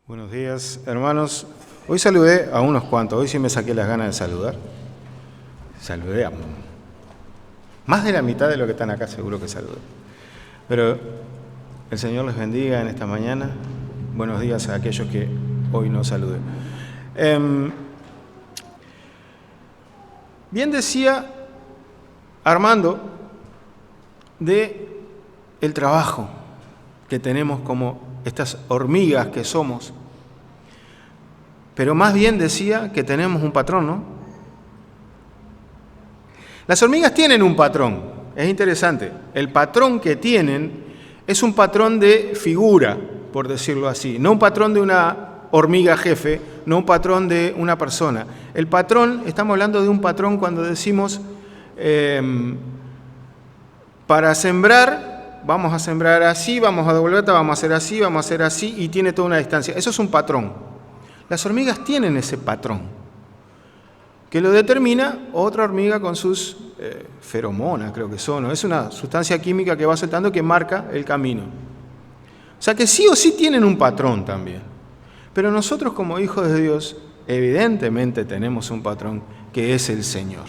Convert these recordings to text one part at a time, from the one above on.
Buenos días, hermanos. Hoy saludé a unos cuantos, hoy sí me saqué las ganas de saludar. Saludé a más de la mitad de los que están acá, seguro que saludé. Pero el Señor les bendiga en esta mañana. Buenos días a aquellos que hoy no saludé. Bien decía Armando de el trabajo que tenemos como estas hormigas que somos, pero más bien decía que tenemos un patrón, ¿no? Las hormigas tienen un patrón, es interesante. El patrón que tienen es un patrón de figura, por decirlo así, no un patrón de una hormiga jefe, no un patrón de una persona. El patrón, estamos hablando de un patrón cuando decimos, para sembrar, vamos a sembrar así, vamos a devolver, vamos a hacer así, y tiene toda una distancia. Eso es un patrón. Las hormigas tienen ese patrón, que lo determina otra hormiga con sus feromonas, creo que son, ¿no? Es una sustancia química que va soltando que marca el camino. O sea que sí o sí tienen un patrón también. Pero nosotros como hijos de Dios, evidentemente tenemos un patrón que es el Señor.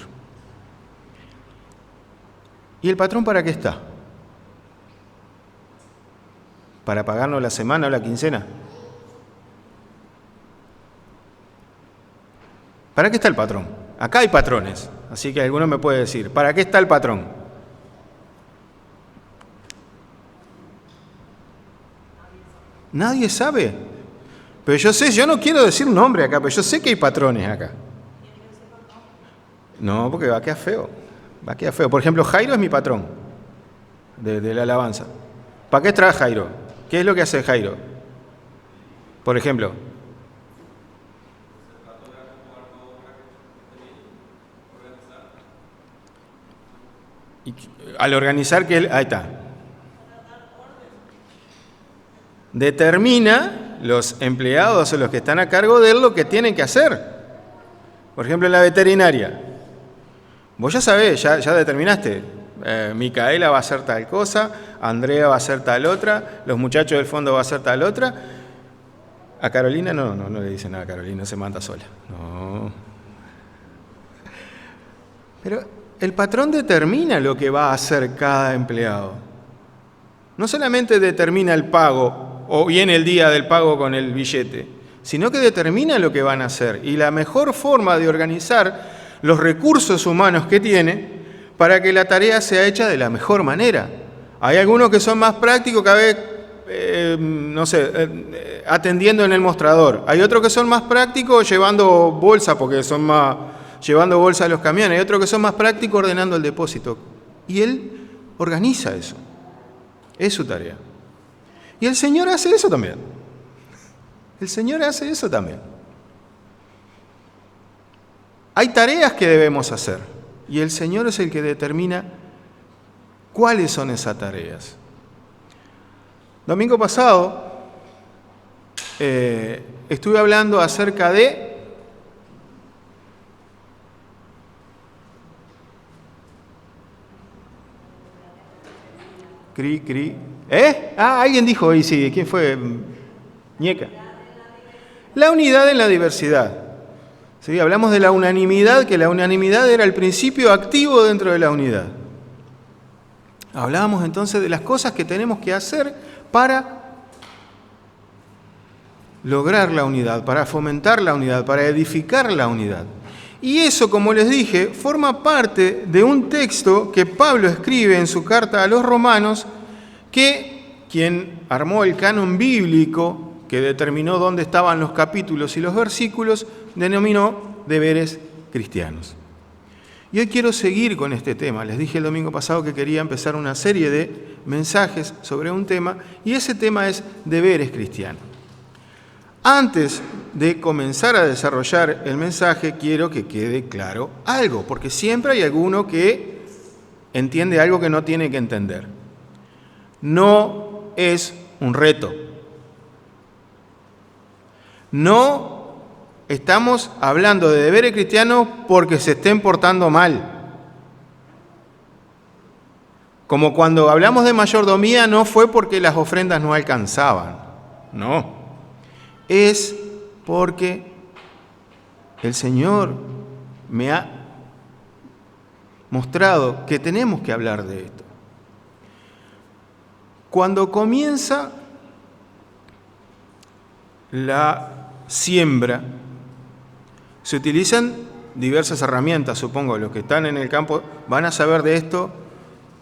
¿Y el patrón para qué está? ¿Para pagarnos la semana o la quincena? ¿Para qué está el patrón? Acá hay patrones, así que alguno me puede decir, ¿para qué está el patrón? Nadie sabe. Pero yo sé, yo no quiero decir nombre acá, pero yo sé que hay patrones acá. No, porque va a quedar feo. Va a quedar feo. Por ejemplo, Jairo es mi patrón de la alabanza. ¿Para qué trae Jairo? ¿Qué es lo que hace Jairo? Por ejemplo. Y al organizar que él, ahí está. Determina los empleados o los que están a cargo de él lo que tienen que hacer. Por ejemplo, en la veterinaria. Vos ya sabés, ya determinaste. Micaela va a hacer tal cosa, Andrea va a hacer tal otra, los muchachos del fondo va a hacer tal otra. A Carolina no le dicen nada a Carolina, se manda sola. No. Pero el patrón determina lo que va a hacer cada empleado. No solamente determina el pago, o viene el día del pago con el billete, sino que determina lo que van a hacer. Y la mejor forma de organizar los recursos humanos que tiene para que la tarea sea hecha de la mejor manera. Hay algunos que son más prácticos, cada vez, atendiendo en el mostrador. Hay otros que son más prácticos llevando bolsa, porque son más llevando bolsa a los camiones. Hay otros que son más prácticos ordenando el depósito. Y él organiza eso. Es su tarea. Y el Señor hace eso también. El Señor hace eso también. Hay tareas que debemos hacer. Y el Señor es el que determina cuáles son esas tareas. Domingo pasado estuve hablando acerca de alguien dijo hoy, sí, ¿quién fue? Ñeca. La unidad en la diversidad. ¿Sí? Hablamos de la unanimidad, que la unanimidad era el principio activo dentro de la unidad. Hablábamos entonces de las cosas que tenemos que hacer para lograr la unidad, para fomentar la unidad, para edificar la unidad. Y eso, como les dije, forma parte de un texto que Pablo escribe en su carta a los romanos, que quien armó el canon bíblico, que determinó dónde estaban los capítulos y los versículos, denominó deberes cristianos. Y hoy quiero seguir con este tema. Les dije el domingo pasado que quería empezar una serie de mensajes sobre un tema, y ese tema es deberes cristianos. Antes de comenzar a desarrollar el mensaje, quiero que quede claro algo, porque siempre hay alguno que entiende algo que no tiene que entender. No es un reto. No estamos hablando de deberes cristianos porque se estén portando mal. Como cuando hablamos de mayordomía, no fue porque las ofrendas no alcanzaban. No. es porque el Señor me ha mostrado que tenemos que hablar de esto. Cuando comienza la siembra, se utilizan diversas herramientas, supongo. Los que están en el campo van a saber de esto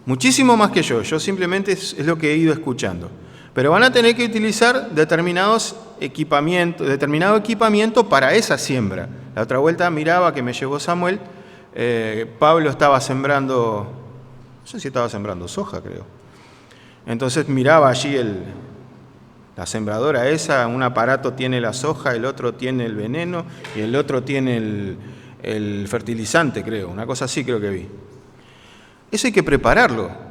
muchísimo más que yo. Yo simplemente es lo que he ido escuchando. Pero van a tener que utilizar determinado equipamiento para esa siembra. La otra vuelta miraba que me llevó Samuel, Pablo estaba sembrando, no sé si estaba sembrando soja, creo. Entonces miraba allí la sembradora esa, un aparato tiene la soja, el otro tiene el veneno y el otro tiene el fertilizante, creo. Una cosa así creo que vi. Eso hay que prepararlo.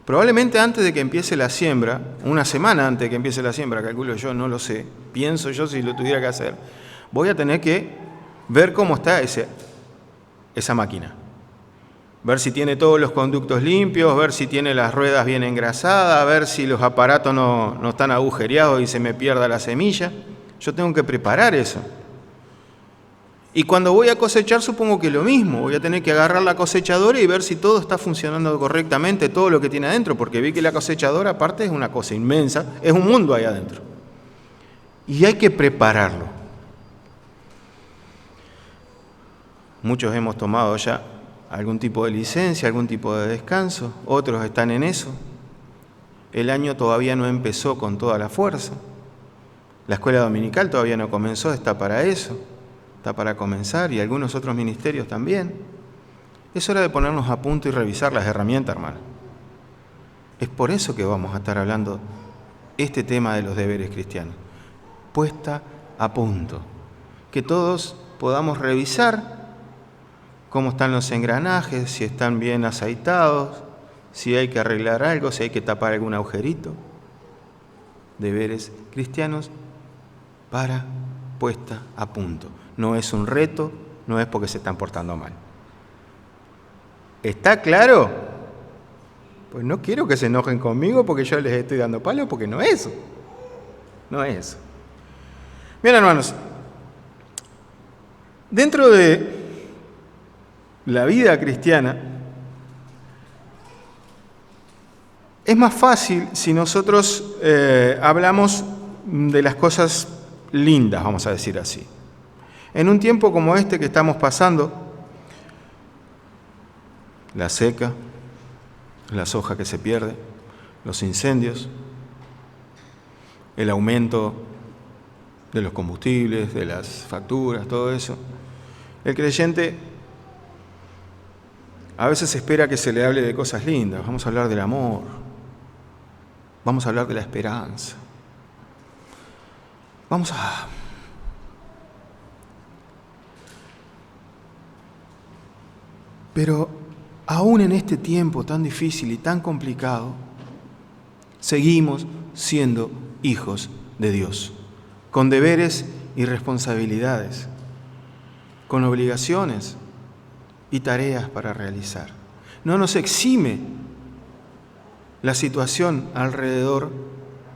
Probablemente antes de que empiece la siembra, una semana antes de que empiece la siembra, calculo yo, no lo sé, pienso yo si lo tuviera que hacer, voy a tener que ver cómo está esa máquina. Ver si tiene todos los conductos limpios, ver si tiene las ruedas bien engrasadas, ver si los aparatos no están agujereados y se me pierda la semilla. Yo tengo que preparar eso. Y cuando voy a cosechar, supongo que lo mismo. Voy a tener que agarrar la cosechadora y ver si todo está funcionando correctamente, todo lo que tiene adentro, porque vi que la cosechadora, aparte, es una cosa inmensa, es un mundo ahí adentro. Y hay que prepararlo. Muchos hemos tomado ya algún tipo de licencia, algún tipo de descanso, otros están en eso. El año todavía no empezó con toda la fuerza. La escuela dominical todavía no comenzó, está para eso. Está para comenzar, y algunos otros ministerios también. Es hora de ponernos a punto y revisar las herramientas, hermano. Es por eso que vamos a estar hablando este tema de los deberes cristianos. Puesta a punto. Que todos podamos revisar cómo están los engranajes, si están bien aceitados, si hay que arreglar algo, si hay que tapar algún agujerito. Deberes cristianos para puesta a punto. No es un reto, no es porque se están portando mal. ¿Está claro? Pues no quiero que se enojen conmigo porque yo les estoy dando palo, porque no es eso. No es eso. Bien, hermanos, dentro de la vida cristiana, es más fácil si nosotros hablamos de las cosas lindas, vamos a decir así. En un tiempo como este que estamos pasando, la seca, la soja que se pierde, los incendios, el aumento de los combustibles, de las facturas, todo eso, el creyente a veces espera que se le hable de cosas lindas. Vamos a hablar del amor, vamos a hablar de la esperanza, vamos a... Pero aún en este tiempo tan difícil y tan complicado, seguimos siendo hijos de Dios, con deberes y responsabilidades, con obligaciones y tareas para realizar. No nos exime la situación alrededor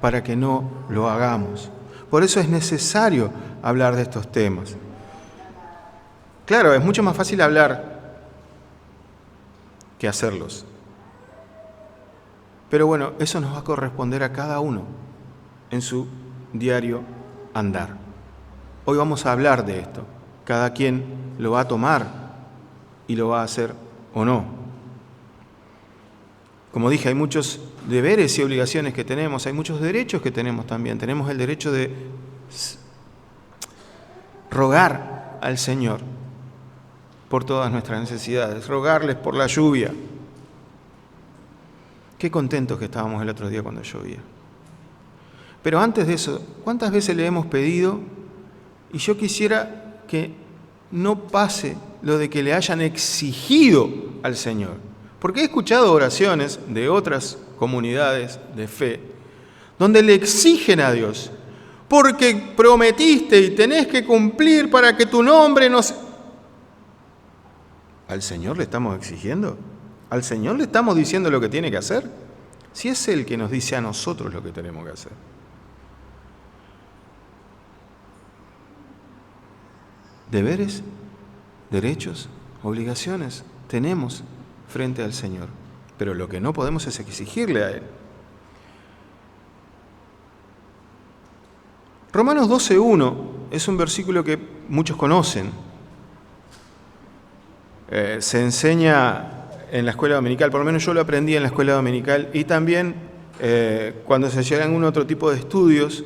para que no lo hagamos. Por eso es necesario hablar de estos temas. Claro, es mucho más fácil hablar que hacerlos. Pero bueno, eso nos va a corresponder a cada uno en su diario andar. Hoy vamos a hablar de esto. Cada quien lo va a tomar y lo va a hacer o no. Como dije, hay muchos deberes y obligaciones que tenemos, hay muchos derechos que tenemos también. Tenemos el derecho de rogar al Señor por todas nuestras necesidades, rogarles por la lluvia. Qué contentos que estábamos el otro día cuando llovía. Pero antes de eso, ¿cuántas veces le hemos pedido? Y yo quisiera que no pase lo de que le hayan exigido al Señor. Porque he escuchado oraciones de otras comunidades de fe donde le exigen a Dios, porque prometiste y tenés que cumplir para que tu nombre no se... ¿Al Señor le estamos exigiendo? ¿Al Señor le estamos diciendo lo que tiene que hacer? Si es Él que nos dice a nosotros lo que tenemos que hacer. deberes, derechos, obligaciones tenemos frente al Señor. Pero lo que no podemos es exigirle a Él. Romanos 12:1 es un versículo que muchos conocen. Se enseña en la escuela dominical, por lo menos yo lo aprendí en la escuela dominical, y también cuando se llega a algún otro tipo de estudios,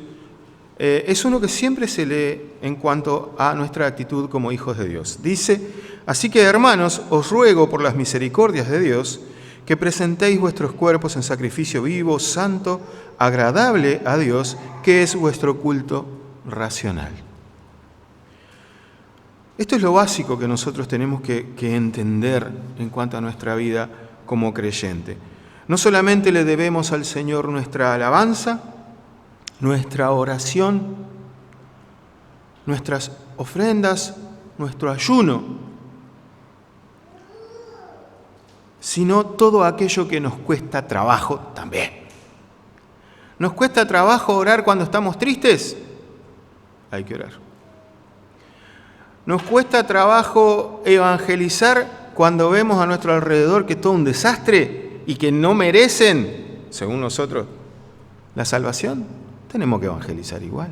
es uno que siempre se lee en cuanto a nuestra actitud como hijos de Dios. Dice: así que, hermanos, os ruego por las misericordias de Dios que presentéis vuestros cuerpos en sacrificio vivo, santo, agradable a Dios, que es vuestro culto racional. Esto es lo básico que nosotros tenemos que entender en cuanto a nuestra vida como creyente. No solamente le debemos al Señor nuestra alabanza, nuestra oración, nuestras ofrendas, nuestro ayuno, sino todo aquello que nos cuesta trabajo también. ¿Nos cuesta trabajo orar cuando estamos tristes? Hay que orar. ¿Nos cuesta trabajo evangelizar cuando vemos a nuestro alrededor que es todo un desastre y que no merecen, según nosotros, la salvación? Tenemos que evangelizar igual.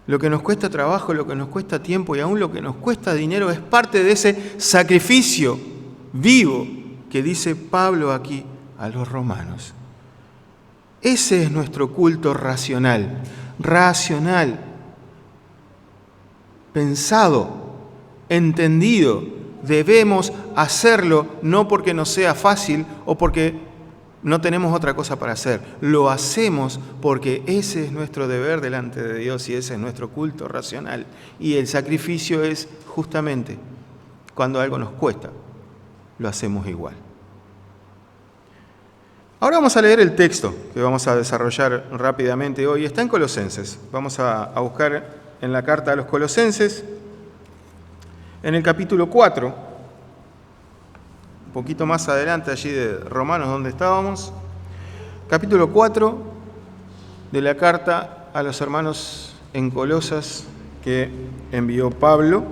Lo que nos cuesta trabajo, lo que nos cuesta tiempo y aún lo que nos cuesta dinero es parte de ese sacrificio vivo que dice Pablo aquí a los romanos. Ese es nuestro culto racional, pensado, entendido. Debemos hacerlo no porque nos sea fácil o porque no tenemos otra cosa para hacer. Lo hacemos porque ese es nuestro deber delante de Dios y ese es nuestro culto racional. Y el sacrificio es justamente cuando algo nos cuesta, lo hacemos igual. Ahora vamos a leer el texto que vamos a desarrollar rápidamente hoy. Está en Colosenses. Vamos a buscar en la carta a los Colosenses, en el capítulo 4, un poquito más adelante allí de Romanos donde estábamos, capítulo 4 de la carta a los hermanos en Colosas que envió Pablo.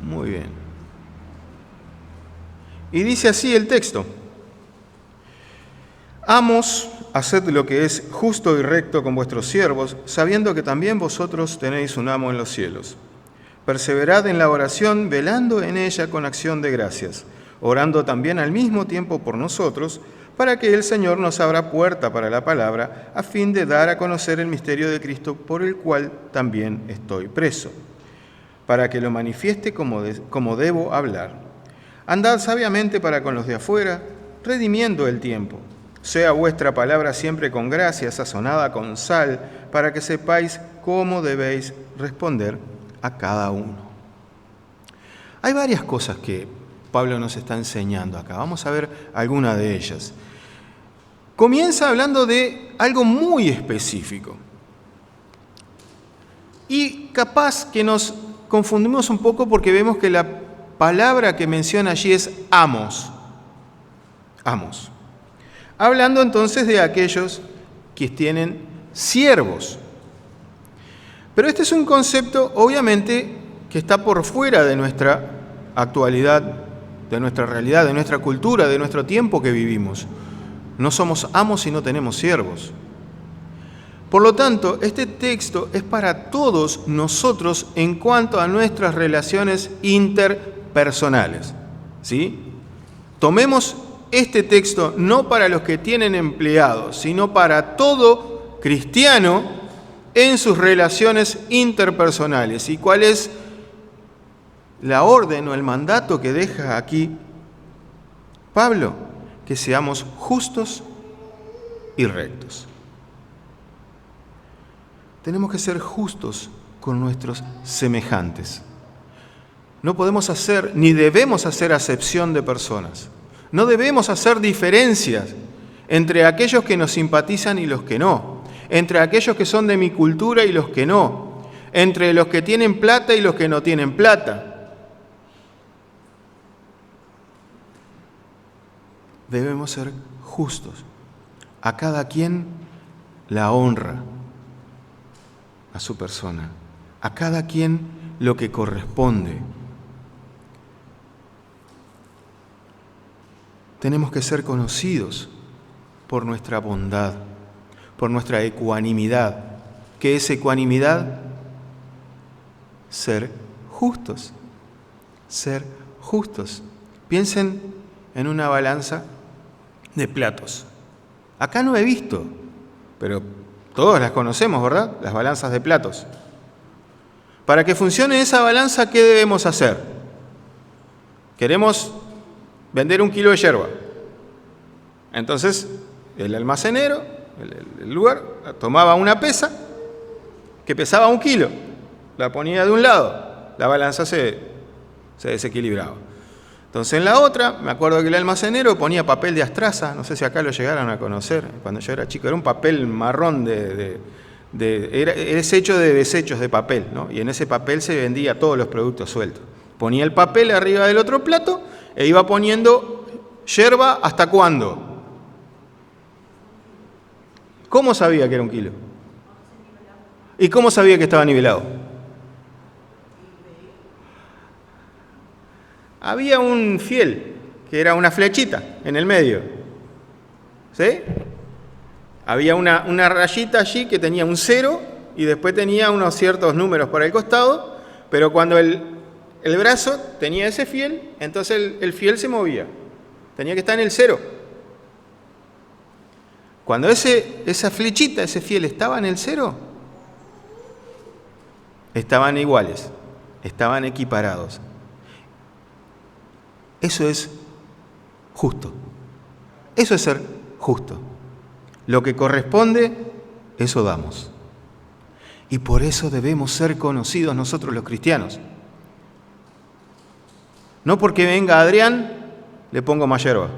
Muy bien. Y dice así el texto: Amos, haced lo que es justo y recto con vuestros siervos, sabiendo que también vosotros tenéis un amo en los cielos. Perseverad en la oración, velando en ella con acción de gracias, orando también al mismo tiempo por nosotros, para que el Señor nos abra puerta para la palabra, a fin de dar a conocer el misterio de Cristo, por el cual también estoy preso, para que lo manifieste como debo hablar. Andad sabiamente para con los de afuera, redimiendo el tiempo. Sea vuestra palabra siempre con gracia, sazonada con sal, para que sepáis cómo debéis responder a cada uno. Hay varias cosas que Pablo nos está enseñando acá. Vamos a ver alguna de ellas. Comienza hablando de algo muy específico. Y capaz que nos confundimos un poco porque vemos que la palabra que menciona allí es amos. Amos. Hablando entonces de aquellos que tienen siervos. Pero este es un concepto, obviamente, que está por fuera de nuestra actualidad, de nuestra realidad, de nuestra cultura, de nuestro tiempo que vivimos. No somos amos y no tenemos siervos. Por lo tanto, este texto es para todos nosotros en cuanto a nuestras relaciones interpersonales. ¿Sí? Tomemos este texto no para los que tienen empleados, sino para todo cristiano en sus relaciones interpersonales. ¿Y cuál es la orden o el mandato que deja aquí Pablo? Que seamos justos y rectos. Tenemos que ser justos con nuestros semejantes. No podemos hacer, ni debemos hacer acepción de personas. No debemos hacer diferencias entre aquellos que nos simpatizan y los que no, entre aquellos que son de mi cultura y los que no, entre los que tienen plata y los que no tienen plata. Debemos ser justos. A cada quien la honra a su persona, a cada quien lo que corresponde. Tenemos que ser conocidos por nuestra bondad, por nuestra ecuanimidad. ¿Qué es ecuanimidad? Ser justos. Ser justos. Piensen en una balanza de platos. Acá no he visto, pero todos las conocemos, ¿verdad? Las balanzas de platos. Para que funcione esa balanza, ¿qué debemos hacer? Queremos vender 1 kilo de yerba. Entonces, el almacenero, el lugar, tomaba una pesa que pesaba 1 kilo. La ponía de un lado, la balanza se desequilibraba. Entonces en la otra, me acuerdo que el almacenero ponía papel de astraza, no sé si acá lo llegaron a conocer, cuando yo era chico, era un papel marrón es hecho de desechos de papel, ¿no? Y en ese papel se vendía todos los productos sueltos. Ponía el papel arriba del otro plato e iba poniendo yerba hasta cuándo. ¿Cómo sabía que era 1 kilo? ¿Y cómo sabía que estaba nivelado? Había un fiel, que era una flechita en el medio. ¿Sí? Había una rayita allí que tenía un 0 y después tenía unos ciertos números por el costado, pero cuando el brazo tenía ese fiel, entonces el fiel se movía. Tenía que estar en el 0. Cuando esa flechita, ese fiel estaba en el 0, estaban iguales, estaban equiparados. Eso es justo. Eso es ser justo. Lo que corresponde, eso damos. Y por eso debemos ser conocidos nosotros los cristianos. No porque venga Adrián, le pongo más yerba.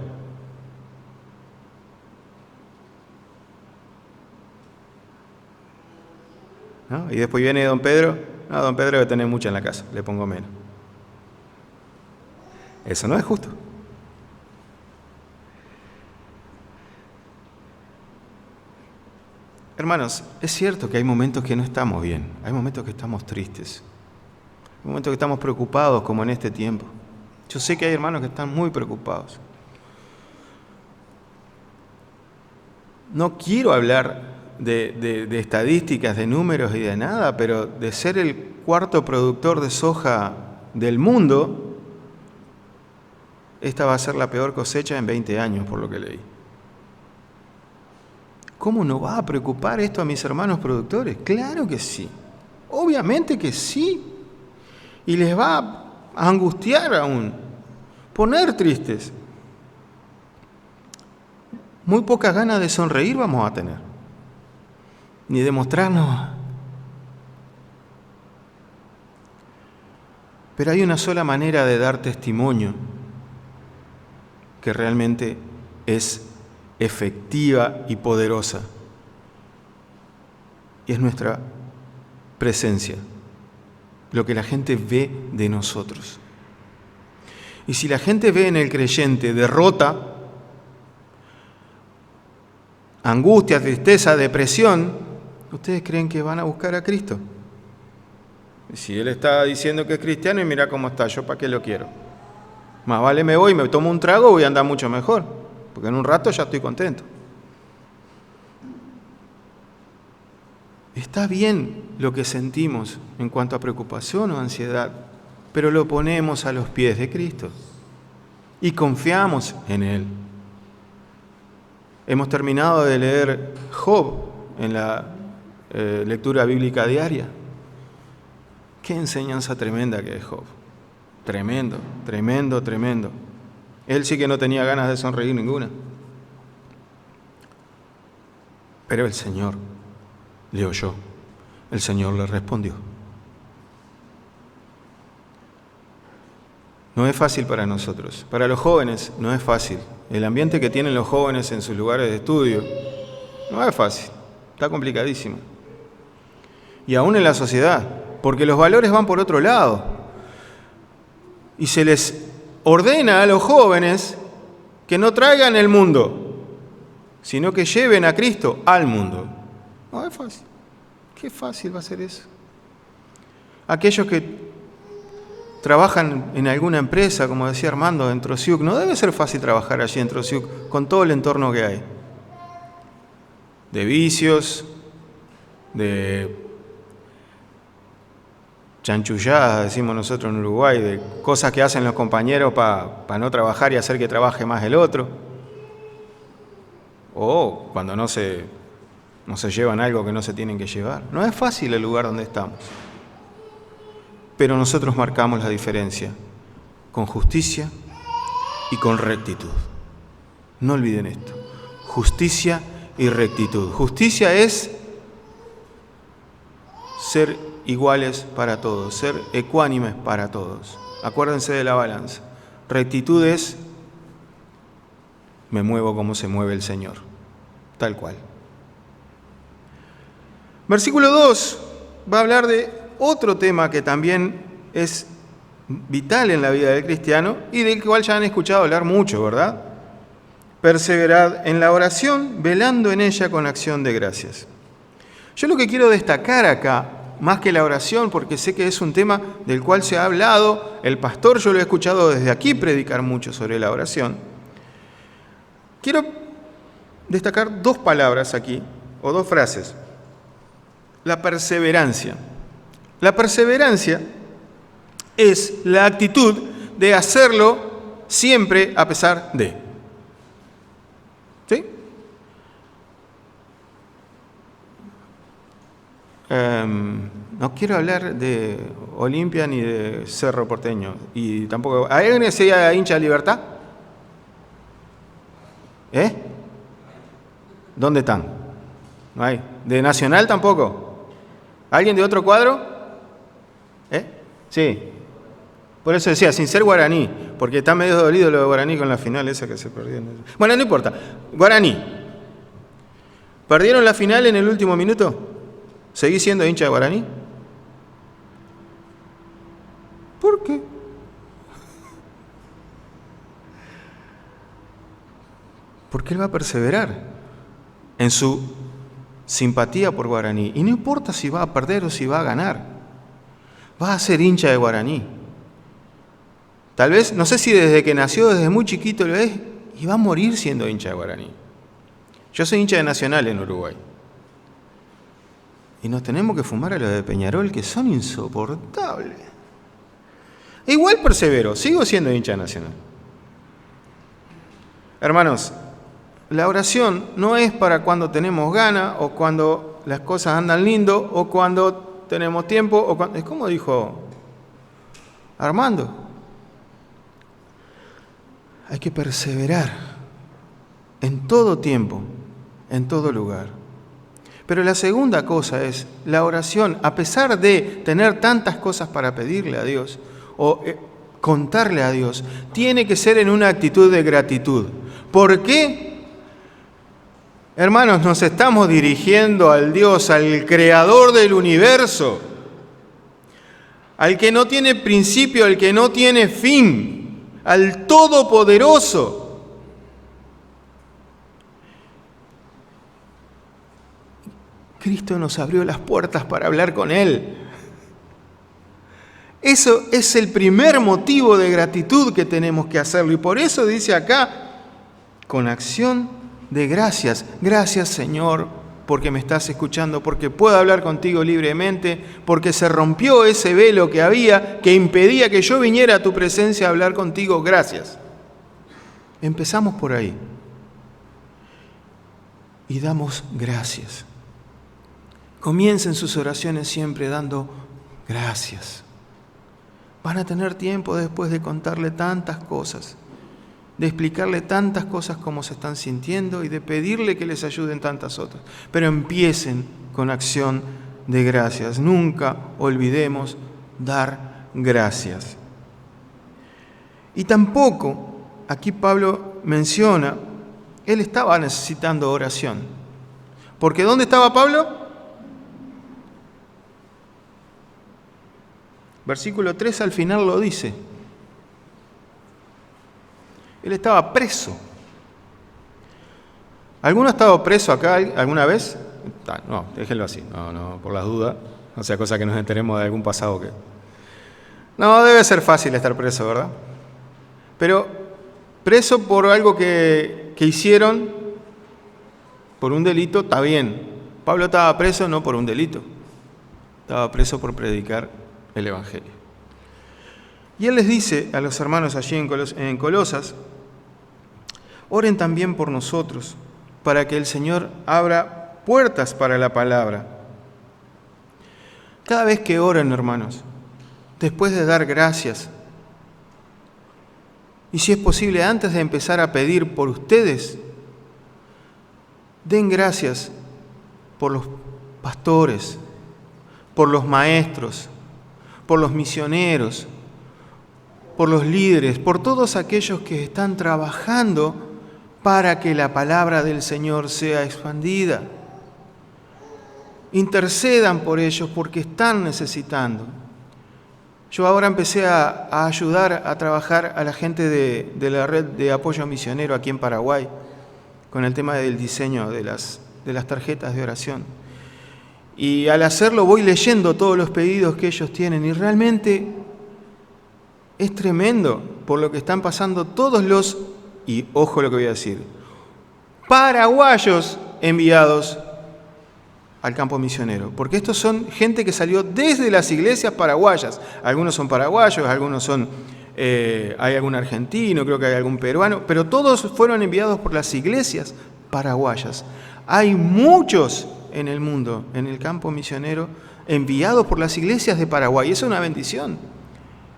¿No? Y después viene don Pedro. No, don Pedro debe tener mucha en la casa, le pongo menos. Eso no es justo. Hermanos, es cierto que hay momentos que no estamos bien, hay momentos que estamos tristes, hay momentos que estamos preocupados como en este tiempo. Yo sé que hay hermanos que están muy preocupados. No quiero hablar de estadísticas, de números y de nada, pero de ser el 4º productor de soja del mundo, esta va a ser la peor cosecha en 20 años, por lo que leí. ¿Cómo no va a preocupar esto a mis hermanos productores? Claro que sí. Obviamente que sí. Y les va a angustiar aún, poner tristes. Muy pocas ganas de sonreír vamos a tener, ni de mostrarnos. Pero hay una sola manera de dar testimonio que realmente es efectiva y poderosa, y es nuestra presencia, lo que la gente ve de nosotros. Y si la gente ve en el creyente derrota, angustia, tristeza, depresión, ¿ustedes creen que van a buscar a Cristo? Y si Él está diciendo que es cristiano y mira cómo está, ¿yo para qué lo quiero? Más vale me voy, me tomo un trago, voy a andar mucho mejor, porque en un rato ya estoy contento. Está bien lo que sentimos en cuanto a preocupación o ansiedad, pero lo ponemos a los pies de Cristo y confiamos en Él. Hemos terminado de leer Job en la lectura bíblica diaria. Qué enseñanza tremenda que es Job. Tremendo, tremendo, tremendo. Él sí que no tenía ganas de sonreír ninguna. Pero el Señor le oyó, el Señor le respondió. No es fácil para nosotros. Para los jóvenes no es fácil. El ambiente que tienen los jóvenes en sus lugares de estudio no es fácil. Está complicadísimo. Y aún en la sociedad, porque los valores van por otro lado. Y se les ordena a los jóvenes que no traigan el mundo, sino que lleven a Cristo al mundo. No es fácil. Qué fácil va a ser eso. Aquellos que trabajan en alguna empresa, como decía Armando, en Trosiuc, no debe ser fácil trabajar allí en Trosiuc con todo el entorno que hay. De vicios, de chanchulladas, decimos nosotros en Uruguay, de cosas que hacen los compañeros para no trabajar y hacer que trabaje más el otro. O cuando no se llevan algo que no se tienen que llevar. No es fácil el lugar donde estamos. Pero nosotros marcamos la diferencia con justicia y con rectitud. No olviden esto. Justicia y rectitud. Justicia es ser iguales para todos, ser ecuánimes para todos. Acuérdense de la balanza. Rectitud es me muevo como se mueve el Señor, tal cual. Versículo 2 va a hablar de otro tema que también es vital en la vida del cristiano y del cual ya han escuchado hablar mucho, ¿verdad? Perseverad en la oración, velando en ella con acción de gracias. Yo lo que quiero destacar acá, más que la oración, porque sé que es un tema del cual se ha hablado, el pastor yo lo he escuchado desde aquí predicar mucho sobre la oración, quiero destacar dos palabras aquí, o dos frases. La perseverancia. La perseverancia es la actitud de hacerlo siempre a pesar de. ¿Sí? No quiero hablar de Olimpia ni de Cerro Porteño. Y tampoco. ¿Hay alguien que sea hincha de Libertad? ¿Dónde están? No hay. ¿De Nacional tampoco? ¿Alguien de otro cuadro? Sí. Por eso decía, sin ser guaraní, porque está medio dolido lo de Guaraní con la final esa que se perdió. Bueno, no importa. Guaraní. ¿Perdieron la final en el último minuto? ¿Seguís siendo hincha de Guaraní? ¿Por qué? Porque él va a perseverar en su simpatía por Guaraní. Y no importa si va a perder o si va a ganar. Va a ser hincha de Guaraní. Tal vez, no sé si desde que nació, desde muy chiquito lo es, y va a morir siendo hincha de Guaraní. Yo soy hincha de Nacional en Uruguay. Y nos tenemos que fumar a los de Peñarol, que son insoportables. Igual persevero, sigo siendo hincha de Nacional. Hermanos, la oración no es para cuando tenemos ganas, o cuando las cosas andan lindo, o cuando tenemos tiempo, o cuando, es como dijo Armando. Hay que perseverar en todo tiempo, en todo lugar. Pero la segunda cosa es, la oración, a pesar de tener tantas cosas para pedirle a Dios o contarle a Dios, tiene que ser en una actitud de gratitud. ¿Por qué? Hermanos, nos estamos dirigiendo al Dios, al creador del universo, al que no tiene principio, al que no tiene fin, al Todopoderoso. Cristo nos abrió las puertas para hablar con Él. Eso es el primer motivo de gratitud que tenemos que hacerlo. Y por eso dice acá, con acción de gracias. Gracias, Señor, porque me estás escuchando, porque puedo hablar contigo libremente, porque se rompió ese velo que había, que impedía que yo viniera a tu presencia a hablar contigo. Gracias. Empezamos por ahí. Y damos gracias. Comiencen sus oraciones siempre dando gracias. Van a tener tiempo después de contarle tantas cosas, de explicarle tantas cosas como se están sintiendo y de pedirle que les ayuden tantas otras. Pero empiecen con acción de gracias. Nunca olvidemos dar gracias. Y tampoco, aquí Pablo menciona, él estaba necesitando oración. Porque ¿dónde estaba Pablo? Versículo 3 al final lo dice. Él estaba preso. ¿Alguno ha estado preso acá alguna vez? No, déjenlo así, no, por las dudas, no sea cosa que nos enteremos de algún pasado que... No, debe ser fácil estar preso, ¿verdad? Pero preso por algo que hicieron, por un delito, está bien. Pablo estaba preso no por un delito, estaba preso por predicar el Evangelio. Y él les dice a los hermanos allí en Colosas, oren también por nosotros, para que el Señor abra puertas para la palabra. Cada vez que oren, hermanos, después de dar gracias, y si es posible, antes de empezar a pedir por ustedes, den gracias por los pastores, por los maestros, por los misioneros, por los líderes, por todos aquellos que están trabajando para que la palabra del Señor sea expandida. Intercedan por ellos porque están necesitando. Yo ahora empecé a ayudar a trabajar a la gente de la red de apoyo misionero aquí en Paraguay con el tema del diseño de las tarjetas de oración. Y al hacerlo voy leyendo todos los pedidos que ellos tienen y realmente es tremendo por lo que están pasando todos los, y ojo lo que voy a decir, paraguayos enviados al campo misionero. Porque estos son gente que salió desde las iglesias paraguayas. Algunos son paraguayos, algunos son, hay algún argentino, creo que hay algún peruano, pero todos fueron enviados por las iglesias paraguayas. Hay muchos en el mundo, en el campo misionero, enviados por las iglesias de Paraguay. Eso es una bendición.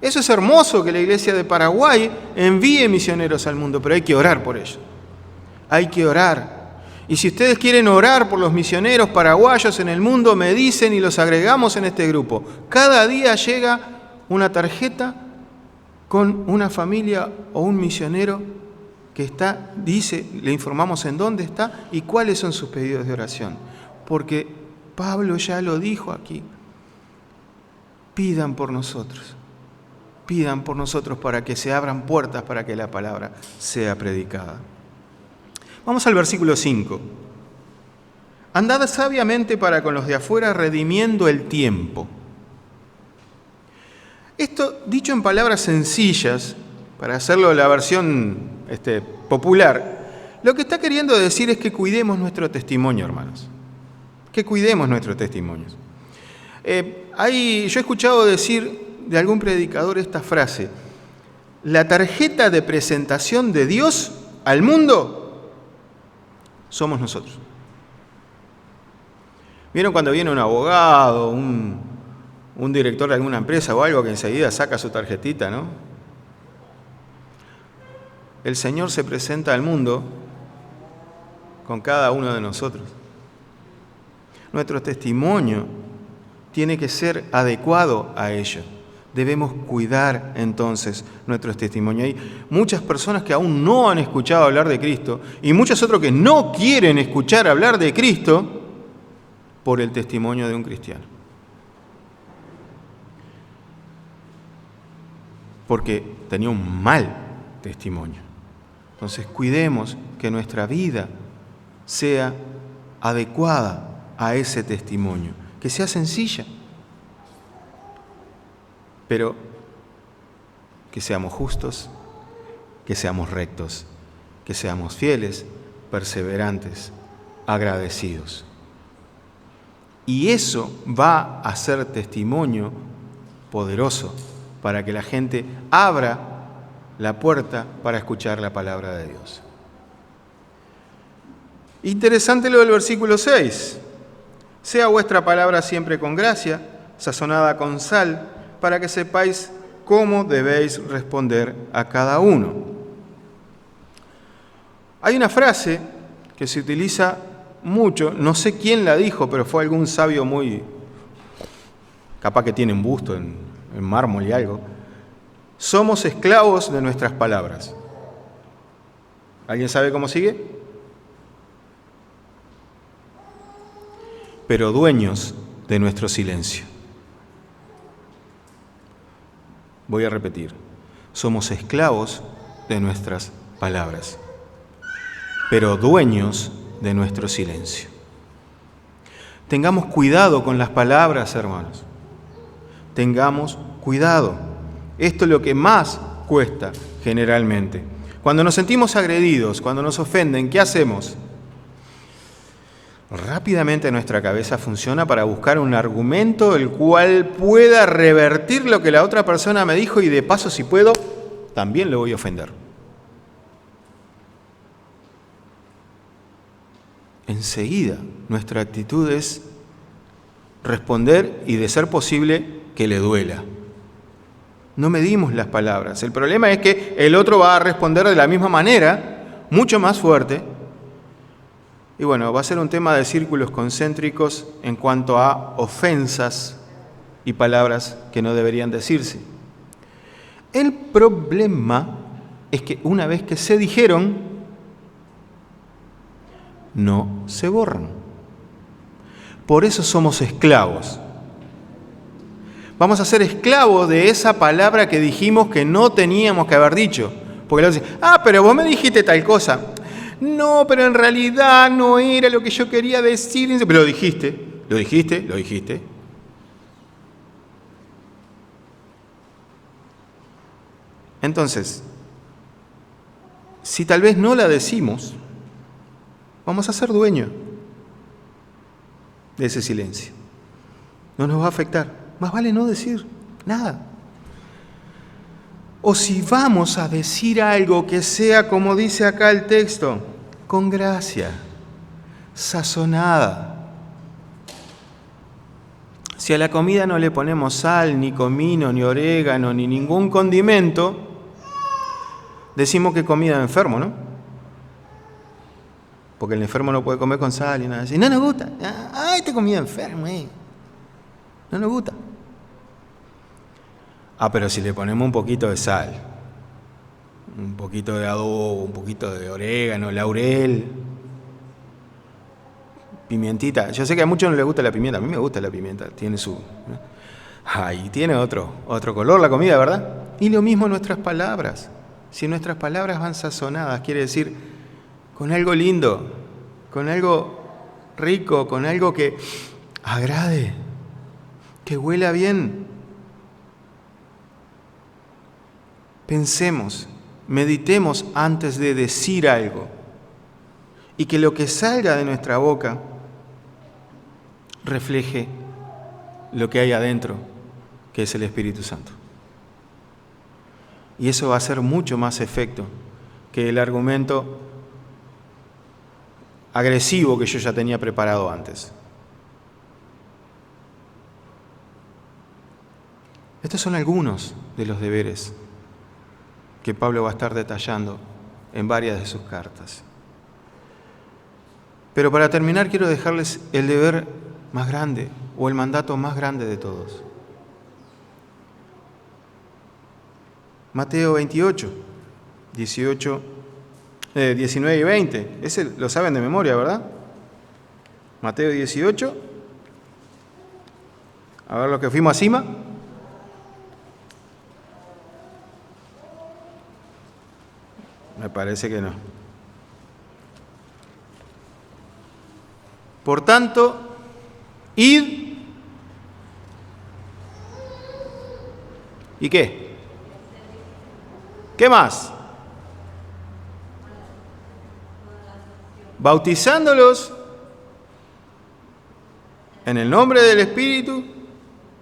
Eso es hermoso que la iglesia de Paraguay envíe misioneros al mundo, pero hay que orar por ellos. Hay que orar. Y si ustedes quieren orar por los misioneros paraguayos en el mundo, me dicen y los agregamos en este grupo. Cada día llega una tarjeta con una familia o un misionero que está, dice, le informamos en dónde está y cuáles son sus pedidos de oración. Porque Pablo ya lo dijo aquí. Pidan por nosotros para que se abran puertas para que la palabra sea predicada. Vamos al versículo 5. Andad sabiamente para con los de afuera, redimiendo el tiempo. Esto, dicho en palabras sencillas, para hacerlo la versión popular, lo que está queriendo decir es que cuidemos nuestro testimonio, hermanos. Que cuidemos nuestros testimonios. Yo he escuchado decir de algún predicador esta frase: la tarjeta de presentación de Dios al mundo somos nosotros. ¿Vieron cuando viene un abogado, un director de alguna empresa o algo que enseguida saca su tarjetita, ¿no? El Señor se presenta al mundo con cada uno de nosotros. Nuestro testimonio tiene que ser adecuado a ello. Debemos cuidar entonces nuestros testimonios. Hay muchas personas que aún no han escuchado hablar de Cristo y muchos otros que no quieren escuchar hablar de Cristo por el testimonio de un cristiano. Porque tenía un mal testimonio. Entonces cuidemos que nuestra vida sea adecuada a ese testimonio, que sea sencilla, pero que seamos justos, que seamos rectos, que seamos fieles, perseverantes, agradecidos. Y eso va a ser testimonio poderoso para que la gente abra la puerta para escuchar la palabra de Dios. Interesante lo del versículo 6. Sea vuestra palabra siempre con gracia, sazonada con sal, para que sepáis cómo debéis responder a cada uno. Hay una frase que se utiliza mucho, no sé quién la dijo, pero fue algún sabio muy, capaz que tiene un busto en mármol y algo. Somos esclavos de nuestras palabras. ¿Alguien sabe cómo sigue? Pero dueños de nuestro silencio. Voy a repetir, somos esclavos de nuestras palabras, pero dueños de nuestro silencio. Tengamos cuidado con las palabras, hermanos. Tengamos cuidado. Esto es lo que más cuesta generalmente. Cuando nos sentimos agredidos, cuando nos ofenden, ¿qué hacemos? Rápidamente nuestra cabeza funciona para buscar un argumento el cual pueda revertir lo que la otra persona me dijo y de paso, si puedo, también lo voy a ofender. Enseguida nuestra actitud es responder y, de ser posible, que le duela. No medimos las palabras. El problema es que el otro va a responder de la misma manera, mucho más fuerte. Y bueno, va a ser un tema de círculos concéntricos en cuanto a ofensas y palabras que no deberían decirse. El problema es que una vez que se dijeron, no se borran. Por eso somos esclavos. Vamos a ser esclavos de esa palabra que dijimos que no teníamos que haber dicho. Porque luego dicen, pero vos me dijiste tal cosa. No, pero en realidad no era lo que yo quería decir. Pero lo dijiste. Entonces, si tal vez no la decimos, vamos a ser dueños de ese silencio. No nos va a afectar. Más vale no decir nada. O si vamos a decir algo que sea, como dice acá el texto, con gracia, sazonada. Si a la comida no le ponemos sal, ni comino, ni orégano, ni ningún condimento, decimos que comida de enfermo, ¿no? Porque el enfermo no puede comer con sal y nada así. No nos gusta. Esta comida enfermo, No nos gusta. Pero si le ponemos un poquito de sal, un poquito de adobo, un poquito de orégano, laurel, pimentita. Yo sé que a muchos no les gusta la pimienta, a mí me gusta la pimienta, tiene su... y tiene otro color la comida, ¿verdad? Y lo mismo nuestras palabras. Si nuestras palabras van sazonadas, quiere decir con algo lindo, con algo rico, con algo que agrade, que huela bien. Pensemos, meditemos antes de decir algo y que lo que salga de nuestra boca refleje lo que hay adentro, que es el Espíritu Santo. Y eso va a hacer mucho más efecto que el argumento agresivo que yo ya tenía preparado antes. Estos son algunos de los deberes que Pablo va a estar detallando en varias de sus cartas. Pero para terminar quiero dejarles el deber más grande o el mandato más grande de todos. Mateo 28, 19 y 20. Ese lo saben de memoria, ¿verdad? Mateo 18. A ver lo que fuimos a cima. Me parece que no. Por tanto, id. ¿Y qué? ¿Qué más? Bautizándolos en el nombre del Espíritu,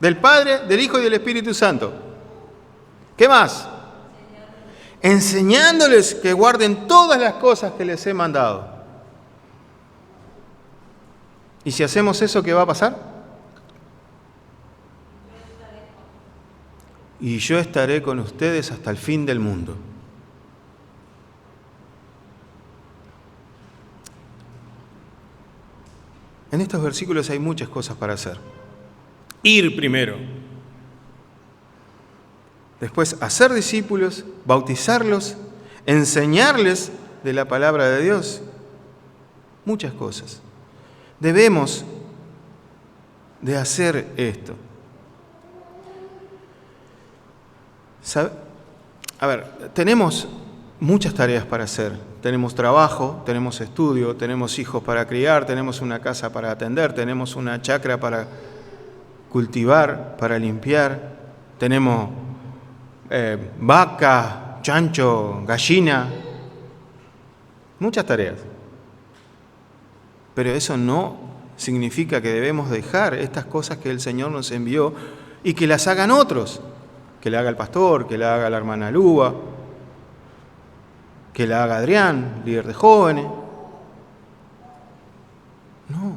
del Padre, del Hijo y del Espíritu Santo. ¿Qué más? Enseñándoles que guarden todas las cosas que les he mandado. ¿Y si hacemos eso, qué va a pasar? Y yo estaré con ustedes hasta el fin del mundo. En estos versículos hay muchas cosas para hacer. Ir primero. Después, hacer discípulos, bautizarlos, enseñarles de la palabra de Dios. Muchas cosas. Debemos de hacer esto. A ver, tenemos muchas tareas para hacer, tenemos trabajo, tenemos estudio, tenemos hijos para criar, tenemos una casa para atender, tenemos una chacra para cultivar, para limpiar, tenemos vaca, chancho, gallina, muchas tareas. Pero eso no significa que debemos dejar estas cosas que el Señor nos envió y que las hagan otros, que la haga el pastor, que la haga la hermana Luba, que la haga Adrián, líder de jóvenes. No,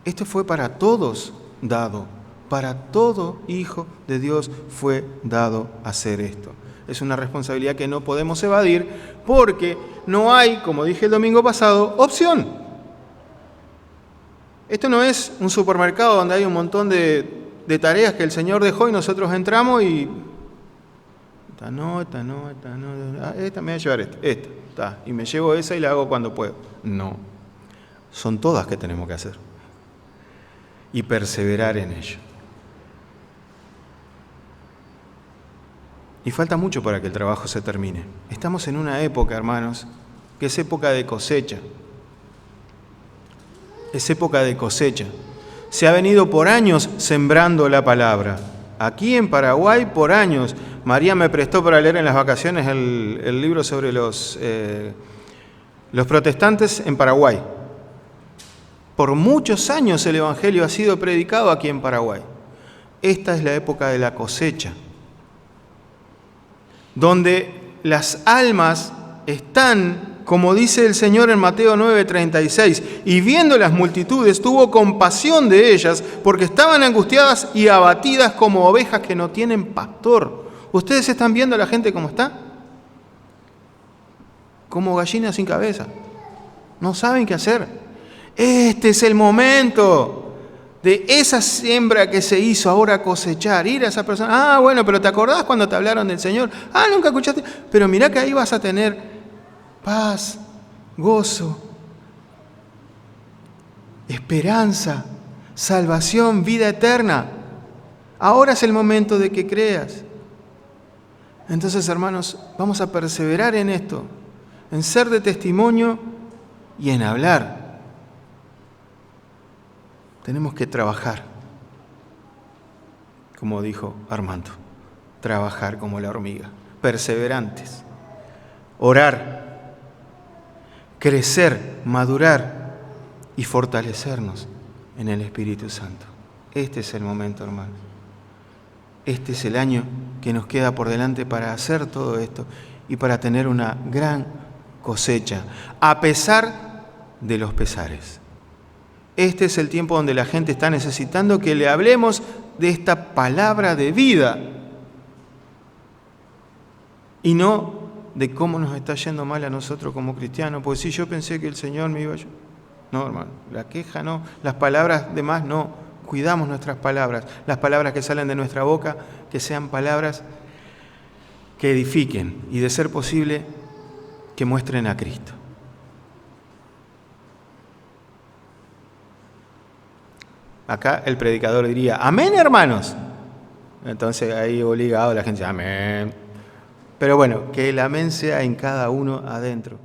esto fue para todos dado, para todo hijo de Dios fue dado hacer esto. Es una responsabilidad que no podemos evadir porque no hay, como dije el domingo pasado, opción. Esto no es un supermercado donde hay un montón de tareas que el Señor dejó y nosotros entramos y esta no, esta me voy a llevar esta, y me llevo esa y la hago cuando puedo. No, son todas que tenemos que hacer y perseverar en ello. Y falta mucho para que el trabajo se termine. Estamos en una época, hermanos, que es época de cosecha. Es época de cosecha. Se ha venido por años sembrando la palabra. Aquí en Paraguay, por años. María me prestó para leer en las vacaciones el libro sobre los protestantes en Paraguay. Por muchos años el Evangelio ha sido predicado aquí en Paraguay. Esta es la época de la cosecha, donde las almas están, como dice el Señor en Mateo 9:36, y viendo las multitudes tuvo compasión de ellas, porque estaban angustiadas y abatidas como ovejas que no tienen pastor. ¿Ustedes están viendo a la gente cómo está? Como gallinas sin cabeza. No saben qué hacer. Este es el momento de esa siembra que se hizo ahora cosechar. Ir a esa persona. Ah, bueno, pero ¿te acordás cuando te hablaron del Señor? Ah, nunca escuchaste. Pero mirá que ahí vas a tener paz, gozo, esperanza, salvación, vida eterna. Ahora es el momento de que creas. Entonces, hermanos, vamos a perseverar en esto, en ser de testimonio y en hablar. Tenemos que trabajar, como dijo Armando, trabajar como la hormiga, perseverantes, orar, crecer, madurar y fortalecernos en el Espíritu Santo. Este es el momento, hermanos. Este es el año que nos queda por delante para hacer todo esto y para tener una gran cosecha, a pesar de los pesares. Este es el tiempo donde la gente está necesitando que le hablemos de esta palabra de vida y no de cómo nos está yendo mal a nosotros como cristianos. Pues sí, yo pensé que el Señor me iba a... No, hermano, la queja no, las palabras de más no. Cuidamos nuestras palabras, las palabras que salen de nuestra boca, que sean palabras que edifiquen y, de ser posible, que muestren a Cristo. Acá el predicador diría, amén, hermanos. Entonces ahí obligado la gente dice, amén. Pero bueno, que el amén sea en cada uno adentro.